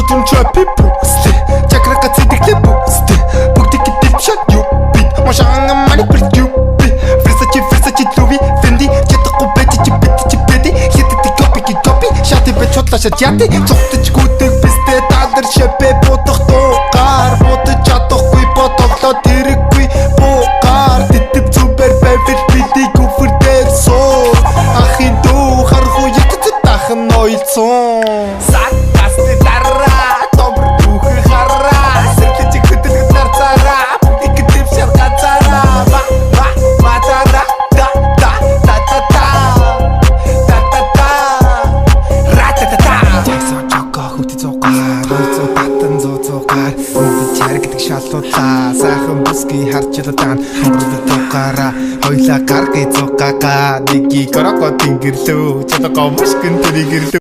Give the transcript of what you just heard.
Don't try people stay Чакрака цэдэглэ бусты Бүгдийг дэлбшат юбит Машаанга мани бүр юбит Versace Louis Fendi Чадахгүй байж чи бити чи бэди Хятадыг копи Шати бэч худлаашаад яти Цогтож гүдэг бистэ Тадар шэпэ бодох дуугаар Бодож чадахгүй бодоглоо тэрэггүй буугаар Титэв зүбэр байвал бидийг үфэрдээ суу Ахын дүү харах үед цэцэдахын нойлцсон Сатасны дараа Добр түүхэ хараа Сэрлэжиг хөдөлгөд нарцаараа Бүгдийг дэвшэр газараа Матада Та-та-та Та-та-та Ра-та-та-та Жайсан чоко хүти цогаар Ройцо татан зоцогаар Бүгд чарг гэдэг шалуудлаа Сайхан бүсгийн харчлалаан Хөрөд цогаараа Хойлоо гаргий цогаагаа Нэгийг орого тэнгэрлөө Чадгаа мушгэн тэрэгэрлөө